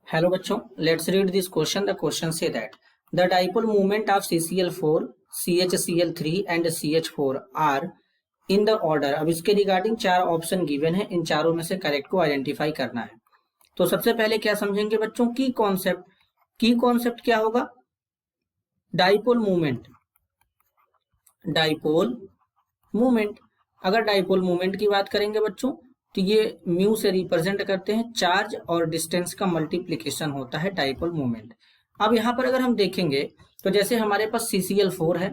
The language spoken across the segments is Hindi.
Hello बच्चों, let's read this question. The question say that the dipole moment of CCl4, CHCl3 and CH4 are in the order. अब इसके रिगार्डिंग चार ऑप्शन गिवन है, इन चारों में से करेक्ट को आइडेंटिफाई करना है। तो सबसे पहले क्या समझेंगे बच्चों, की कॉन्सेप्ट। की कॉन्सेप्ट क्या होगा? Dipole movement. डाइपोल मूवमेंट, अगर डाइपोल मूवमेंट की बात करेंगे बच्चों तो ये म्यू से रिप्रेजेंट करते हैं चार्ज और डिस्टेंस का मल्टीप्लीकेशन होता है डाइपोल मूवमेंट। अब यहां पर अगर हम देखेंगे तो जैसे हमारे पास CCl4 है,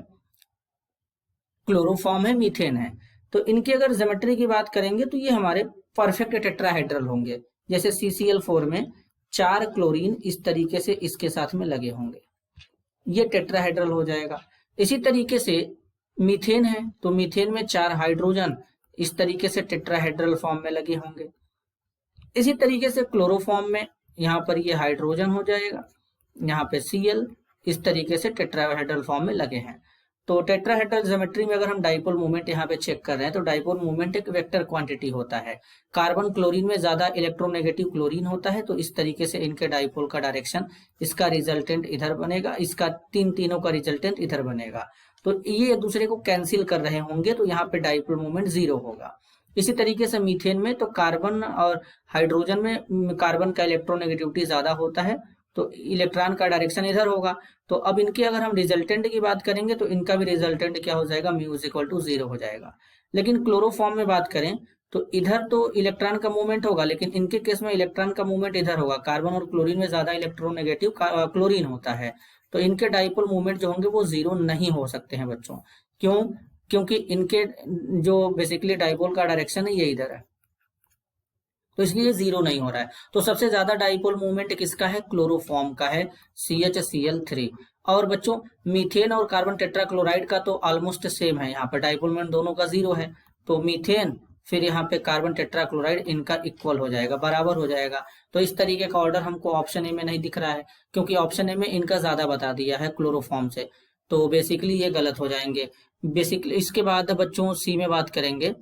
क्लोरोफॉर्म है, मीथेन है, तो इनकी अगर ज्योमेट्री की बात करेंगे तो ये हमारे परफेक्ट टेट्राहेड्रल होंगे। जैसे CCl4 में 4 क्लोरीन इस तरीके से इसके साथ में लगे होंगे, ये टेट्राहेड्रल हो जाएगा। इसी तरीके से मीथेन है तो मीथेन में 4 हाइड्रोजन इस तरीके से टेट्राहेड्रल फॉर्म में लगे होंगे। इसी तरीके से क्लोरोफॉर्म में यहाँ पर ये हाइड्रोजन हो जाएगा, यहाँ पे Cl इस तरीके से टेट्राहेड्रल फॉर्म में लगे हैं। तो टेट्राहेड्रल ज्योमेट्री में अगर हम डाइपोल मूवमेंट यहाँ पे चेक कर रहे हैं तो डाइपोल मूवमेंट एक वेक्टर क्वांटिटी होता है। कार्बन क्लोरीन में ज्यादा इलेक्ट्रोनेगेटिव क्लोरीन होता है, तो इस तरीके से इनके डाइपोल का डायरेक्शन, इसका रिजल्टेंट इधर बनेगा, इसका तीनों का रिजल्टेंट इधर बनेगा। तो ये एक दूसरे को कैंसिल कर रहे होंगे, तो यहाँ पे डाइपोल मूवमेंट 0 होगा। इसी तरीके से मीथेन में तो कार्बन और हाइड्रोजन में कार्बन का इलेक्ट्रोनेगेटिविटी ज्यादा होता है, तो इलेक्ट्रॉन का डायरेक्शन इधर होगा। तो अब इनकी अगर हम रिजल्टेंट की बात करेंगे तो इनका भी रिजल्टेंट क्या हो जाएगा, म्यू इज इक्वल टू 0 हो जाएगा। लेकिन क्लोरोफॉर्म में बात करें तो इधर तो इलेक्ट्रॉन का मूवमेंट होगा, लेकिन इनके केस में इलेक्ट्रॉन का मूवमेंट इधर होगा। कार्बन और क्लोरीन में ज्यादा इलेक्ट्रोनेगेटिव क्लोरीन होता है, तो इनके डाइपोल मूवमेंट जो होंगे वो 0 नहीं हो सकते हैं बच्चों। क्यों? क्योंकि इनके जो बेसिकली डाइपोल का डायरेक्शन है ये इधर है, तो इसलिए 0 नहीं हो रहा है। तो सबसे ज्यादा डाइपोल मूवमेंट किसका है? क्लोरोफॉर्म का है, CHCl3। और बच्चों मीथेन और कार्बन टेट्राक्लोराइड का तो ऑलमोस्ट सेम है, यहाँ पर डाइपोल मूवमेंट दोनों का 0 है। तो मीथेन फिर यहाँ पे कार्बन टेट्राक्लोराइड इनका इक्वल हो जाएगा, बराबर हो जाएगा। तो इस तरीके का ऑर्डर हमको ऑप्शन ए में नहीं दिख रहा है, क्योंकि ऑप्शन ए में इनका ज्यादा बता दिया है क्लोरोफॉर्म से, तो बेसिकली ये गलत हो जाएंगे। बेसिकली इसके बाद बच्चों सी में बात करेंगे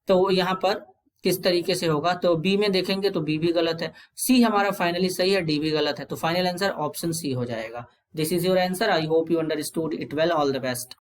तो यहाँ पर किस तरीके से होगा, तो बी में देखेंगे तो बी भी गलत है, सी हमारा फाइनली सही है, डी भी गलत है। तो फाइनल आंसर ऑप्शन सी हो जाएगा। This is your answer. I hope you understood it well. All the best.